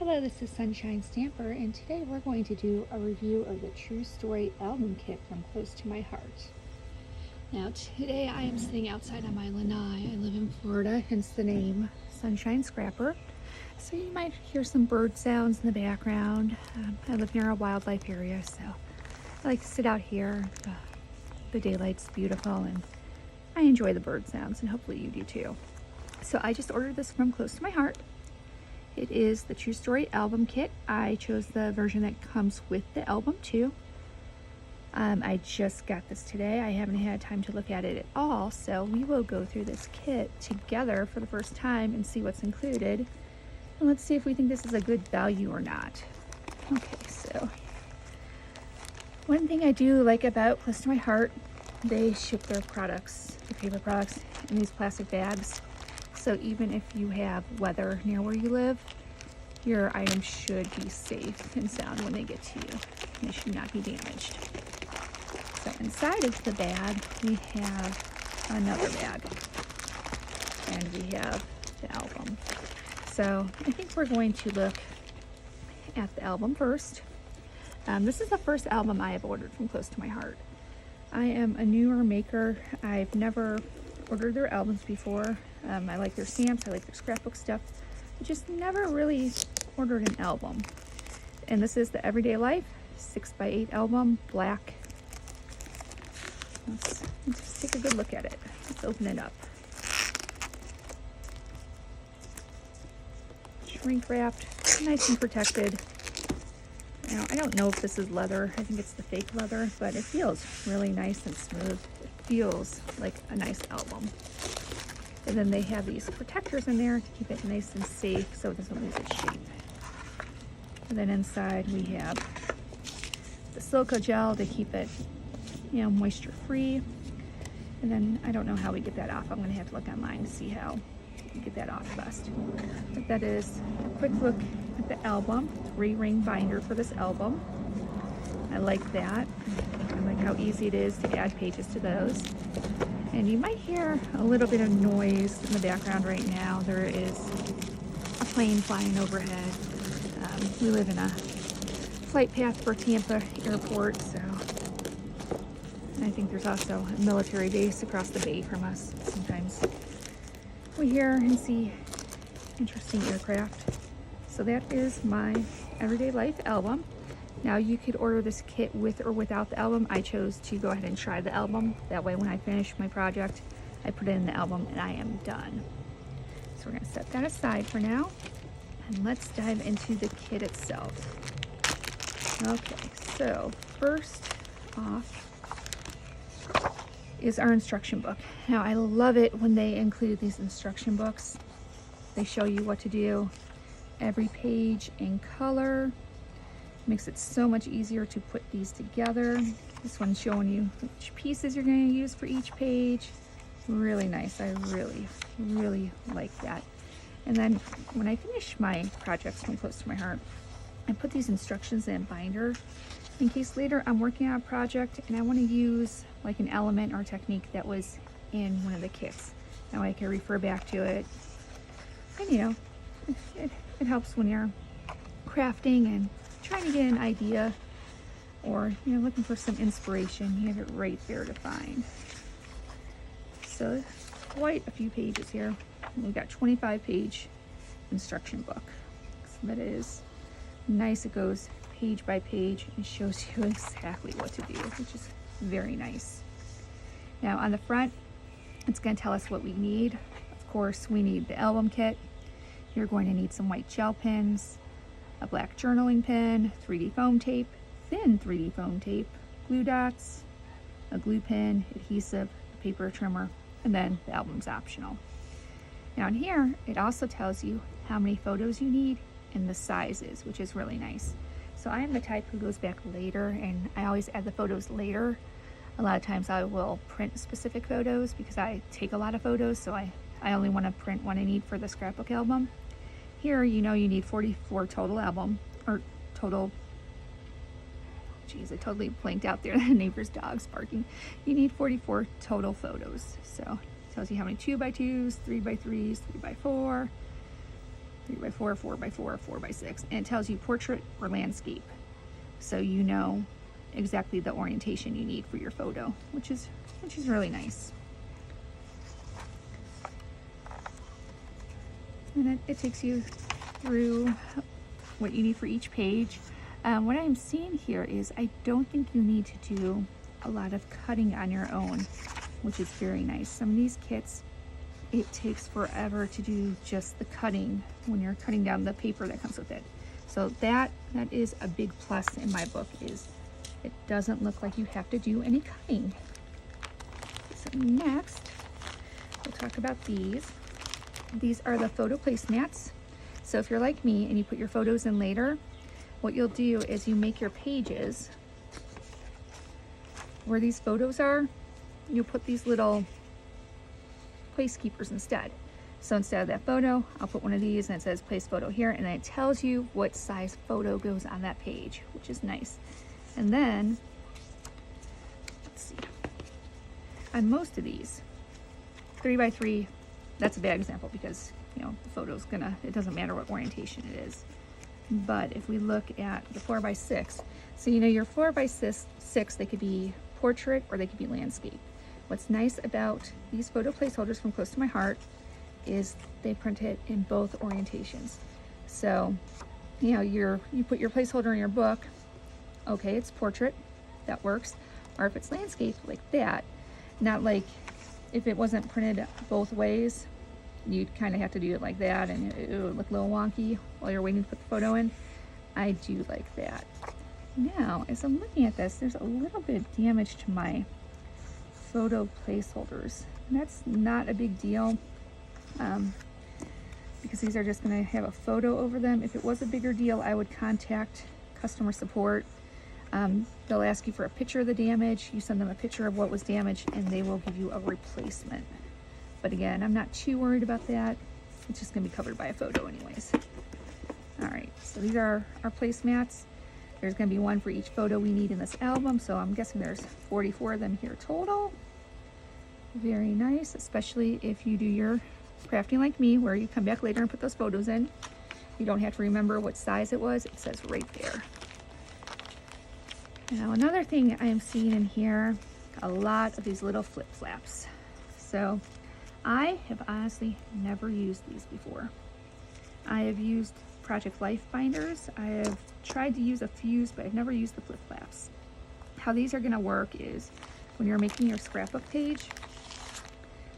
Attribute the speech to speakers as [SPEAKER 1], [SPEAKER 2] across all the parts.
[SPEAKER 1] Hello, this is Sunshine Stamper, and today we're going to do a review of the True Story album kit from Close to My Heart. Now, today I am sitting outside on my lanai. I live in Florida, hence the name Sunshine Scrapper. So you might hear some bird sounds in the background. I live near a wildlife area, so I like to sit out here. The daylight's beautiful, and I enjoy the bird sounds, and hopefully you do too. So I just ordered this from Close to My Heart. It is the True Story album kit. I chose the version that comes with the album too. I just got this today. I haven't had time to look at it at all, so we will go through this kit together for the first time and see what's included. And let's see if we think this is a good value or not. Okay, so one thing I do like about Close to My Heart, they ship their products, their paper products, in these plastic bags. So even if you have weather near where you live, your items should be safe and sound when they get to you. They should not be damaged. So inside of the bag, we have another bag. And we have the album. So I think we're going to look at the album first. This is the first album I have ordered from Close to My Heart. I am a newer maker. I've never ordered their albums before. I like their stamps, I like their scrapbook stuff. I just never really ordered an album. And this is the Everyday Life 6x8 album, black. Let's just take a good look at it. Let's open it up. Shrink wrapped, nice and protected. Now, I don't know if this is leather. I think it's the fake leather, but it feels really nice and smooth. It feels like a nice album. And then they have these protectors in there to keep it nice and safe so it doesn't lose its shape. And then inside we have the silica gel to keep it, moisture free. And then I don't know how we get that off. I'm gonna have to look online to see how we get that off best. But that is a quick look at the album. 3-ring binder for this album. I like that. I like how easy it is to add pages to those. And you might hear a little bit of noise in the background right now. There is a plane flying overhead. We live in a flight path for Tampa Airport, so I think there's also a military base across the bay from us. Sometimes we hear and see interesting aircraft. So that is my Everyday Life album. Now you could order this kit with or without the album. I chose to go ahead and try the album. That way when I finish my project, I put it in the album and I am done. So we're gonna set that aside for now. And let's dive into the kit itself. Okay, so first off is our instruction book. Now I love it when they include these instruction books. They show you what to do. Every page in color. Makes it so much easier to put these together. This one's showing you which pieces you're going to use for each page. Really nice. I really like that. And then when I finish my projects from Close to My Heart, I put these instructions in a binder in case later I'm working on a project and I want to use like an element or technique that was in one of the kits. That way I can refer back to it. And it helps when you're crafting and trying to get an idea or looking for some inspiration. You have it right there to find. So quite a few pages here. We've got 25-page instruction book. So that is nice. It goes page by page and shows you exactly what to do, which is very nice. Now on the front, it's going to tell us what we need. Of course, we need the album kit. You're going to need some white gel pens, a black journaling pen, 3D foam tape, thin 3D foam tape, glue dots, a glue pen, adhesive, a paper trimmer, and then the album's optional. Now in here, it also tells you how many photos you need and the sizes, which is really nice. So I am the type who goes back later, and I always add the photos later. A lot of times I will print specific photos because I take a lot of photos, so I only want to print what I need for the scrapbook album. Here, you need 44 total album, or total, geez, I totally blanked out there. The neighbor's dog's barking. You need 44 total photos. So it tells you how many 2x2s, 3x3s, 3x4. 3x4, 4x4, 4x6, and it tells you portrait or landscape. So you know exactly the orientation you need for your photo, which is really nice. And it takes you through what you need for each page. What I'm seeing here is I don't think you need to do a lot of cutting on your own, which is very nice. Some of these kits, it takes forever to do just the cutting when you're cutting down the paper that comes with it. So that is a big plus in my book, is it doesn't look like you have to do any cutting. So next, we'll talk about these. These are the photo placemats. So if you're like me and you put your photos in later, what you'll do is you make your pages where these photos are, you'll put these little placekeepers instead. So instead of that photo, I'll put one of these and it says place photo here, and then it tells you what size photo goes on that page, which is nice. And then, let's see, on most of these, 3x3, that's a bad example because, you know, the photo's it doesn't matter what orientation it is. But if we look at the 4x6, so you know your 4x6, they could be portrait or they could be landscape. What's nice about these photo placeholders from Close to My Heart is they print it in both orientations. So, you know, you put your placeholder in your book, okay, it's portrait, that works. Or if it's landscape, like that, not like if it wasn't printed both ways, you'd kind of have to do it like that and it would look a little wonky while you're waiting to put the photo in. I do like that. Now, as I'm looking at this, there's a little bit of damage to my photo placeholders. And that's not a big deal because these are just going to have a photo over them. If it was a bigger deal, I would contact customer support. They'll ask you for a picture of the damage. You send them a picture of what was damaged and they will give you a replacement. But again, I'm not too worried about that. It's just going to be covered by a photo anyways. All right, so these are our placemats. There's going to be one for each photo we need in this album, so I'm guessing there's 44 of them here total. Very nice, especially if you do your crafting like me, where you come back later and put those photos in. You don't have to remember what size it was. It says right there. Now, another thing I am seeing in here, a lot of these little flip flaps. So I have honestly never used these before. I have used Project Life binders. I have tried to use a fuse, but I've never used the flip flaps. How these are going to work is when you're making your scrapbook page,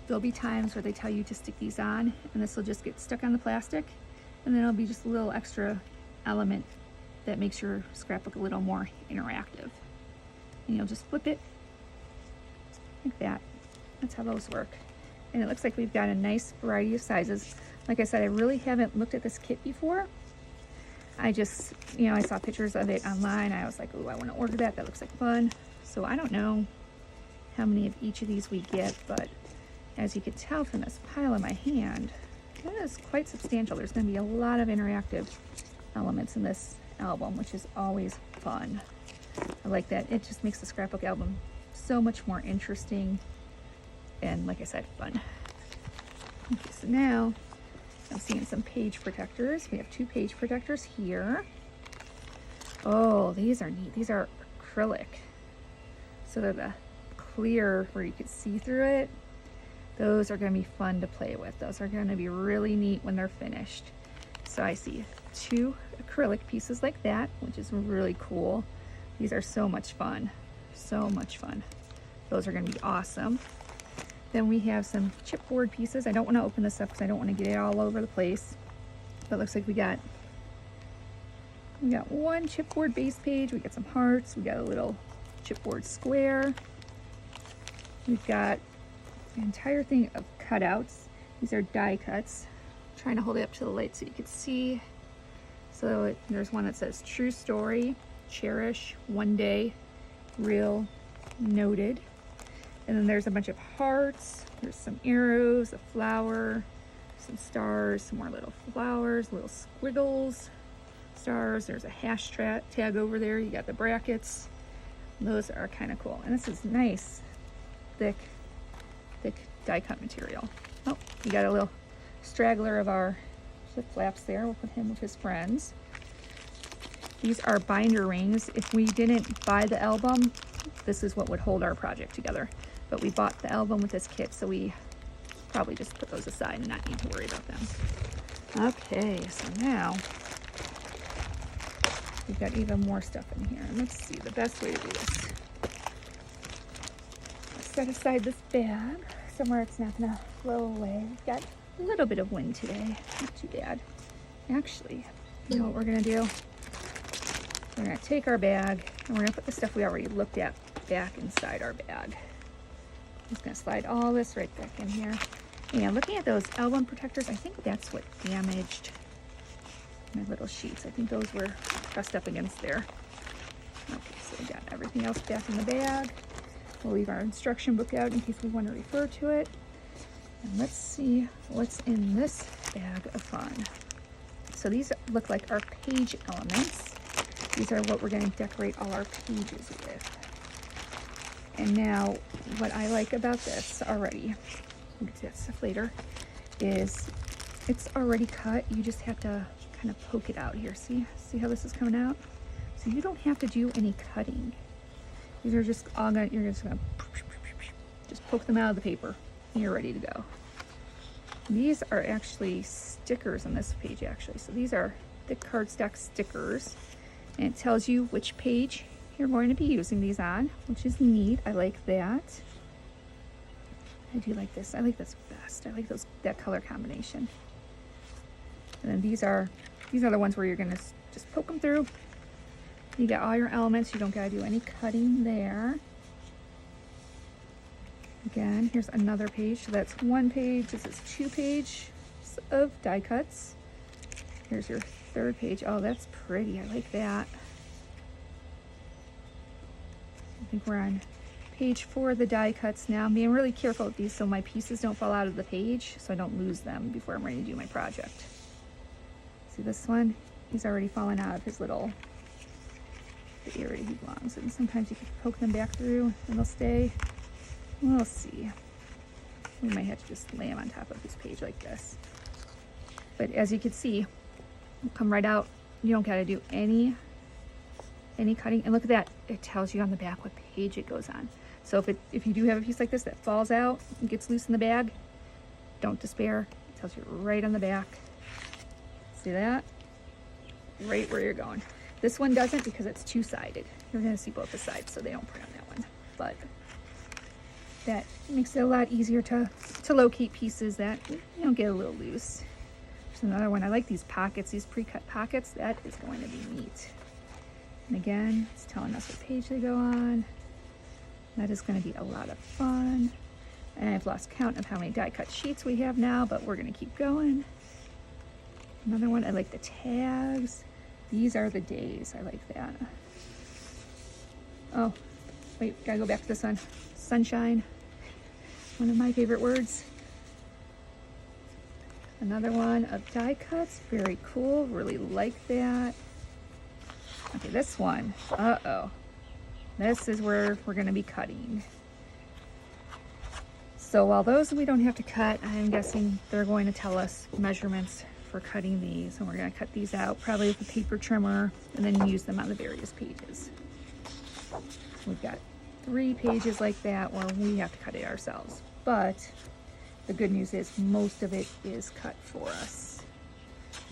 [SPEAKER 1] there'll be times where they tell you to stick these on, and this will just get stuck on the plastic, and then it'll be just a little extra element that makes your scrapbook a little more interactive. And you'll just flip it like that. That's how those work. And it looks like we've got a nice variety of sizes. Like I said, I really haven't looked at this kit before. I just, you know, I saw pictures of it online. I was like, oh, I want to order that. That looks like fun. So I don't know how many of each of these we get, but as you can tell from this pile in my hand, it is quite substantial. There's going to be a lot of interactive elements in this album, which is always fun. I like that. It just makes the scrapbook album so much more interesting and, like I said, fun. Okay, so now I'm seeing some page protectors. We have 2 page protectors here. Oh, these are neat. These are acrylic. So they're the clear where you could see through it. Those are going to be fun to play with. Those are going to be really neat when they're finished. So I see 2 acrylic pieces like that, which is really cool. These are so much fun. So much fun. Those are going to be awesome. Then we have some chipboard pieces. I don't want to open this up because I don't want to get it all over the place. But it looks like we got one chipboard base page. We got some hearts. We got a little chipboard square. We've got an entire thing of cutouts. These are die cuts. I'm trying to hold it up to the light so you can see. So there's one that says True Story, Cherish, One Day, Real, Noted. And then there's a bunch of hearts. There's some arrows, a flower, some stars, some more little flowers, little squiggles, stars. There's a hash tag over there. You got the brackets. Those are kind of cool. And this is nice, thick die cut material. Oh, you got a little straggler of our flip flaps there. We'll put him with his friends. These are binder rings. If we didn't buy the album, this is what would hold our project together. But we bought the album with this kit, so we probably just put those aside and not need to worry about them. Okay, so now we've got even more stuff in here. Let's see the best way to do this. Set aside this bag somewhere it's not gonna blow away. We've got a little bit of wind today, not too bad. Actually, you know what we're gonna do? We're gonna take our bag and we're gonna put the stuff we already looked at back inside our bag. I'm just gonna slide all this right back in here. And looking at those album protectors, I think that's what damaged my little sheets. I think those were pressed up against there. Okay, so we got everything else back in the bag. We'll leave our instruction book out in case we want to refer to it. And let's see what's in this bag of fun. So these look like our page elements. These are what we're going to decorate all our pages with. And now what I like about this already, we'll get to that stuff later, is it's already cut. You just have to kind of poke it out here. See how this is coming out? So you don't have to do any cutting. These are just all gonna, you're just gonna just poke them out of the paper and you're ready to go. These are actually stickers on this page actually. So these are thick cardstock stickers and it tells you which page you're going to be using these on, which is neat. I like that. I do like this. I like this best. I like that color combination. And then these are the ones where you're gonna just poke them through. You got all your elements. You don't gotta do any cutting there. Again, here's another page. So that's one page. This is 2 pages of die cuts. Here's your 3rd page. Oh, that's pretty. I like that. I think we're on page 4 of the die cuts now. I'm being really careful with these so my pieces don't fall out of the page, so I don't lose them before I'm ready to do my project. See this one? He's already fallen out of his little, the area he belongs in. Sometimes you can poke them back through and they'll stay. We'll see. We might have to just lay them on top of this page like this. But as you can see, it'll come right out. You don't gotta do any cutting. And look at that, it tells you on the back what page it goes on. So if you do have a piece like this that falls out and gets loose in the bag, don't despair. It tells you right on the back. See that? Right where you're going. This one doesn't because it's 2-sided. You're gonna see both the sides, so they don't print on that one. But that makes it a lot easier to locate pieces that you don't get a little loose. There's another one. I like these pockets, these pre-cut pockets. That is going to be neat. And again, it's telling us what page they go on. That is going to be a lot of fun. And I've lost count of how many die cut sheets we have now, but we're going to keep going. Another one, I like the tags. These are the days. I like that. Oh, wait, gotta go back to this one. Sunshine, one of my favorite words. Another one of die cuts, very cool, really like that. Okay, this one, uh-oh. This is where we're gonna be cutting. So while those we don't have to cut, I'm guessing they're going to tell us measurements for cutting these, and we're going to cut these out probably with a paper trimmer and then use them on the various pages. We've got 3 pages like that where we have to cut it ourselves, but the good news is most of it is cut for us.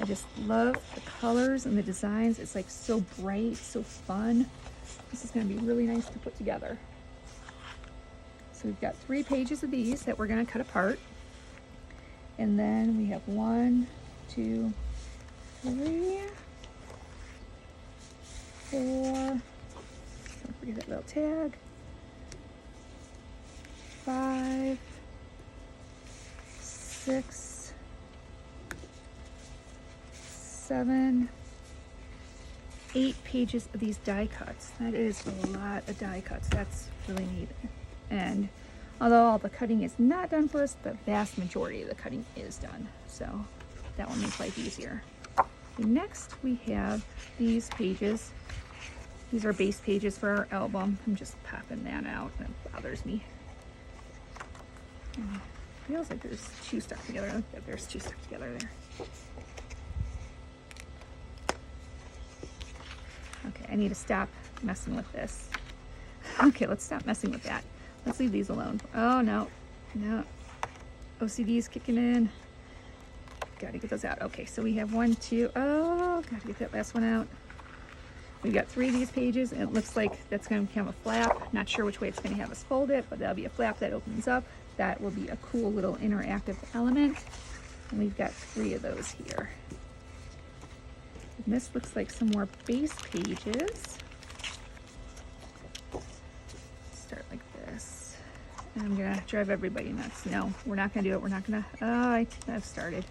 [SPEAKER 1] I just love the colors and the designs. It's like so bright, so fun. This is going to be really nice to put together. So we've got 3 pages of these that we're going to cut apart, and then we have 1, 2, 3, 4, don't forget that little tag, 5, 6, 7, 8 pages of these die cuts. That is a lot of die cuts. That's really neat. And although all the cutting is not done for us, the vast majority of the cutting is done. So that will make life easier. Next, we have these pages. These are base pages for our album. I'm just popping that out. That bothers me. Feels like there's 2 stuck together. Look, there's 2 stuck together there. I need to stop messing with this. Okay, let's stop messing with that. Let's leave these alone. Oh, no, no. OCD's kicking in. Gotta get those out. Okay, so we have 1, 2, oh, gotta get that last one out. We've got 3 of these pages, and it looks like that's gonna become a flap. Not sure which way it's gonna have us fold it, but that'll be a flap that opens up. That will be a cool little interactive element. And we've got 3 of those here. And this looks like some more base pages. Start like this. And I'm gonna drive everybody nuts. No, we're not gonna do it. We're not gonna, oh, I've started.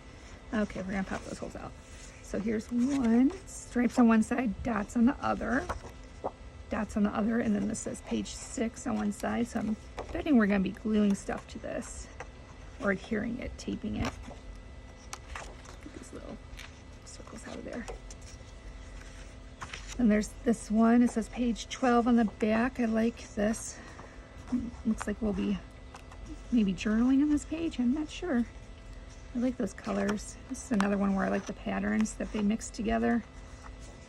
[SPEAKER 1] Okay, we're gonna pop those holes out. So here's one, stripes on one side, dots on the other. Dots on the other, and then this says page 6 on one side. So I'm betting we're gonna be gluing stuff to this, or adhering it, taping it. Get these little circles out of there. And there's this one, it says page 12 on the back. I like this. Looks like we'll be maybe journaling on this page, I'm not sure. I like those colors. This is another one where I like the patterns that they mix together.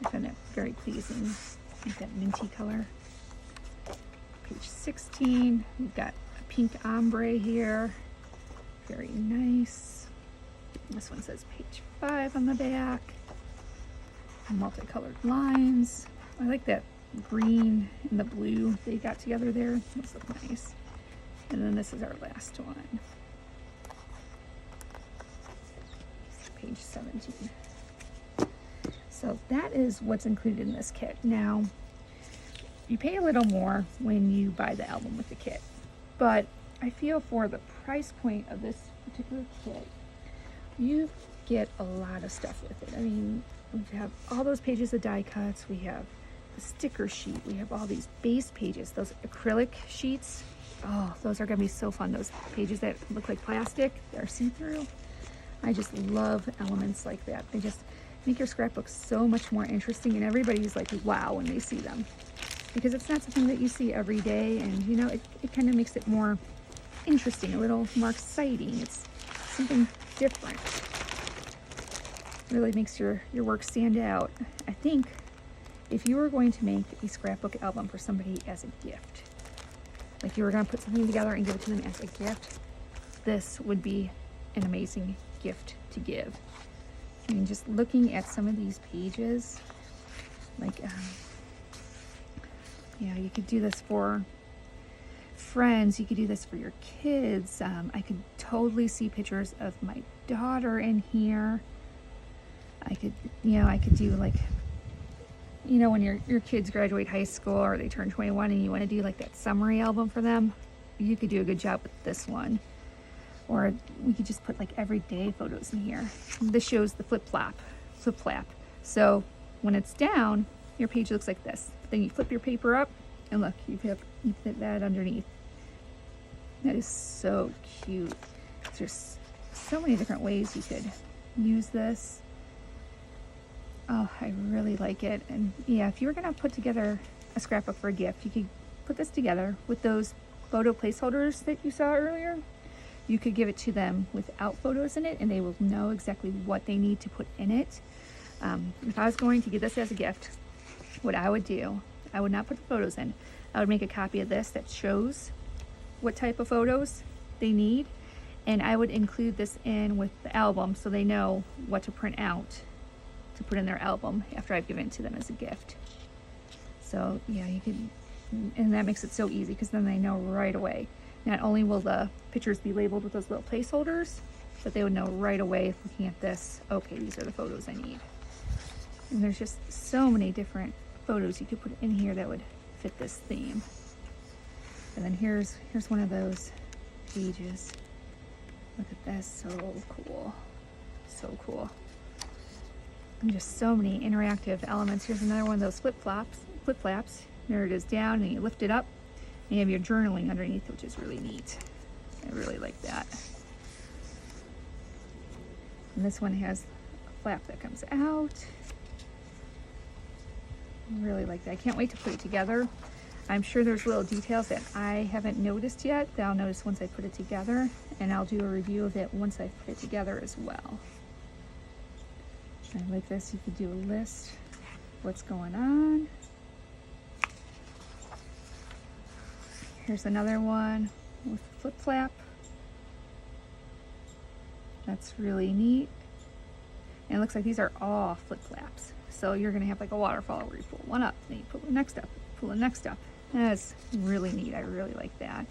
[SPEAKER 1] I find that very pleasing. I like that minty color. Page 16, we've got a pink ombre here. Very nice. This one says page 5 on the back. Multicolored lines. I like that green and the blue they got together there. Those look nice. And then this is our last one. Page 17. So that is what's included in this kit. Now, you pay a little more when you buy the album with the kit, but I feel for the price point of this particular kit, you get a lot of stuff with it. I mean, we have all those pages of die cuts, we have the sticker sheet, we have all these base pages, those acrylic sheets. Oh, those are gonna be so fun. Those pages that look like plastic, they're see-through. I just love elements like that. They just make your scrapbook so much more interesting, and everybody's like, wow, when they see them. Because it's not something that you see every day, and you know, it kind of makes it more interesting, a little more exciting. It's something different. It really makes your work stand out. I think if you were going to make a scrapbook album for somebody as a gift, like you were gonna put something together and give it to them as a gift, this would be an amazing gift to give. I mean, just looking at some of these pages, like, yeah, you could do this for friends, you could do this for your kids. I could totally see pictures of my daughter in here. I could, you know, I could do like, you know, when your kids graduate high school or they turn 21 and you want to do like that summary album for them, you could do a good job with this one. Or we could just put like everyday photos in here. This shows the flip flap. So when it's down, your page looks like this. Then you flip your paper up and look, you put that underneath. That is so cute. There's so many different ways you could use this. Oh, I really like it. And yeah, if you were gonna put together a scrapbook for a gift, you could put this together with those photo placeholders that you saw earlier. You could give it to them without photos in it, and they will know exactly what they need to put in it. If I was going to give this as a gift, what I would do, I would not put the photos in. I would make a copy of this that shows what type of photos they need, and I would include this in with the album so they know what to print out to put in their album after I've given it to them as a gift. So yeah, you could, and that makes it so easy because then they know right away. Not only will the pictures be labeled with those little placeholders, but they would know right away looking at this, okay, these are the photos I need. And there's just so many different photos you could put in here that would fit this theme. And then here's one of those pages. Look at this, so cool. So cool. And just so many interactive elements. Here's another one of those flip flaps. There it is down, and you lift it up. And you have your journaling underneath, which is really neat. I really like that. And this one has a flap that comes out. I really like that. I can't wait to put it together. I'm sure there's little details that I haven't noticed yet that I'll notice once I put it together, and I'll do a review of it once I put it together as well. I like this. You could do a list of what's going on. Here's another one with flip flap. That's really neat. And it looks like these are all flip flaps. So you're gonna have like a waterfall where you pull one up, then you pull the next up, pull the next up. That's really neat. I really like that.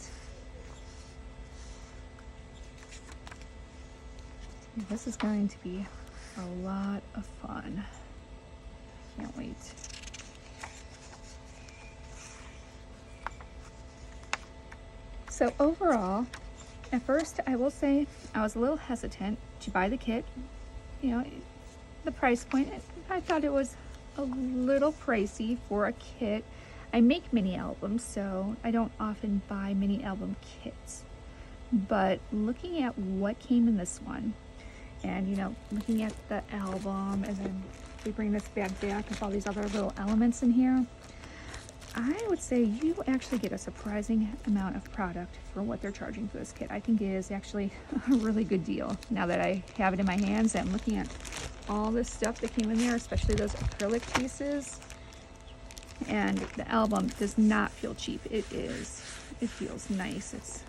[SPEAKER 1] This is going to be a lot of fun. Can't wait. So overall, at first I will say I was a little hesitant to buy the kit. You know, the price point, I thought it was a little pricey for a kit. I make mini albums, so I don't often buy mini album kits. But looking at what came in this one, and you know, looking at the album, and then we bring this bag back with all these other little elements in here, I would say you actually get a surprising amount of product for what they're charging for this kit. I think it is actually a really good deal. Now that I have it in my hands, I'm looking at all this stuff that came in there, especially those acrylic pieces. And the album does not feel cheap. It feels nice. It's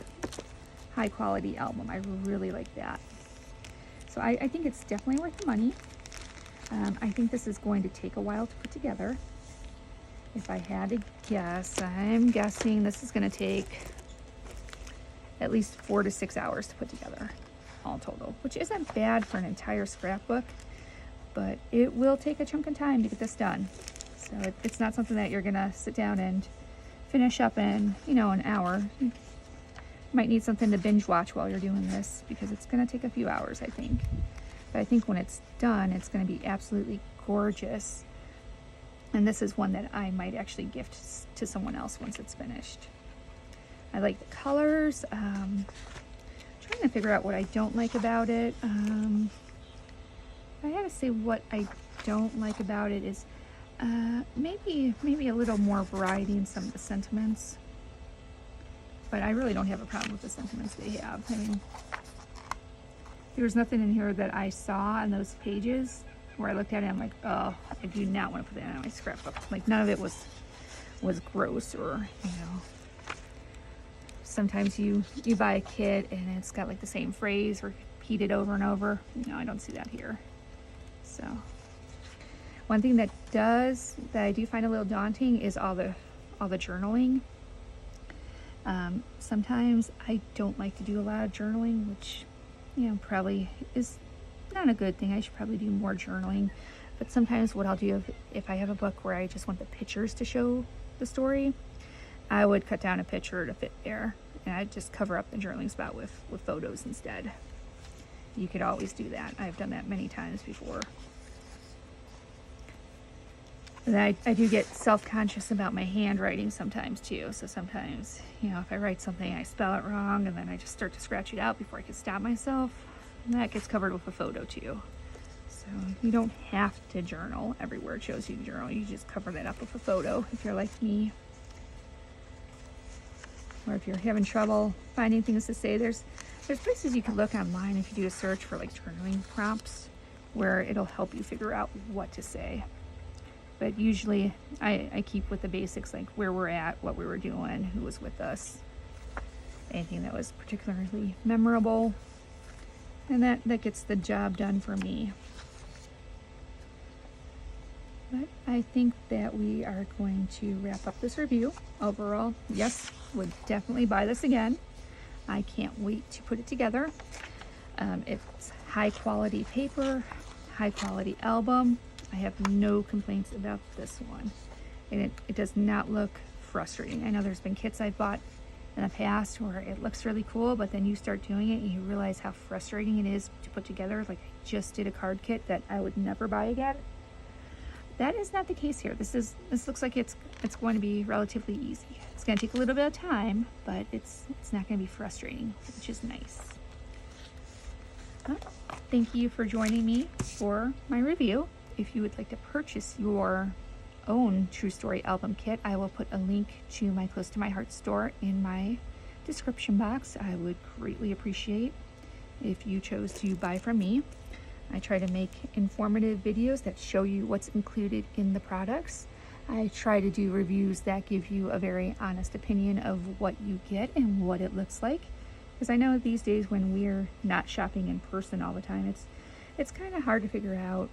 [SPEAKER 1] high quality album. I really like that. So I think it's definitely worth the money. I think this is going to take a while to put together. If I had to guess, I'm guessing this is going to take at least 4 to 6 hours to put together, all total, which isn't bad for an entire scrapbook, but it will take a chunk of time to get this done. So it's not something that you're going to sit down and finish up in, you know, an hour. You might need something to binge watch while you're doing this because it's going to take a few hours, I think. But I think when it's done, it's going to be absolutely gorgeous. And this is one that I might actually gift to someone else once it's finished. I like the colors. Trying to figure out what I don't like about it. I had to say what I don't like about it is maybe a little more variety in some of the sentiments. But I really don't have a problem with the sentiments they have. I mean, there was nothing in here that I saw on those pages where I looked at it and I'm like, oh, I do not want to put that in my scrapbook. Like, none of it was gross, or, you know, sometimes you buy a kit and it's got like the same phrase repeated over and over. No, I don't see that here. So one thing that I do find a little daunting is all the journaling. Sometimes I don't like to do a lot of journaling, which, you know, probably is not a good thing. I should probably do more journaling. But sometimes what I'll do, if I have a book where I just want the pictures to show the story, I would cut down a picture to fit there, and I'd just cover up the journaling spot with photos instead. You could always do that. I've done that many times before. And I do get self-conscious about my handwriting sometimes too. So sometimes, you know, if I write something, I spell it wrong, and then I just start to scratch it out before I can stop myself. And that gets covered with a photo too. So you don't have to journal everywhere it shows you to journal. You just cover that up with a photo if you're like me. Or if you're having trouble finding things to say, there's places you can look online if you do a search for like journaling prompts where it'll help you figure out what to say. But usually I keep with the basics, like where we're at, what we were doing, who was with us, anything that was particularly memorable. And that gets the job done for me. But I think that we are going to wrap up this review. Overall, yes, would definitely buy this again. I can't wait to put it together. It's high quality paper, high quality album. I have no complaints about this one. And it does not look frustrating. I know there's been kits I've bought in the past where it looks really cool, but then you start doing it and you realize how frustrating it is to put together. Like, I just did a card kit that I would never buy again. That is not the case here. This looks like it's going to be relatively easy. It's going to take a little bit of time, but it's not going to be frustrating, which is nice. Well, thank you for joining me for my review. If you would like to purchase your own True Story album kit, I will put a link to my Close to My Heart store in my description box. I would greatly appreciate if you chose to buy from me. I try to make informative videos that show you what's included in the products. I try to do reviews that give you a very honest opinion of what you get and what it looks like. Because I know these days when we're not shopping in person all the time, it's kind of hard to figure out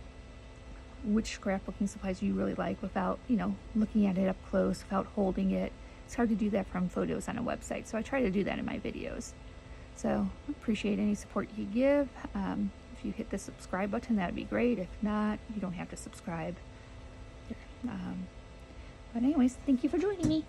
[SPEAKER 1] which scrapbooking supplies you really like without, you know, looking at it up close, without holding it. It's hard to do that from photos on a website, so I try to do that in my videos. So I appreciate any support you give. If you hit the subscribe button, that would be great. If not, you don't have to subscribe. But anyways, thank you for joining me.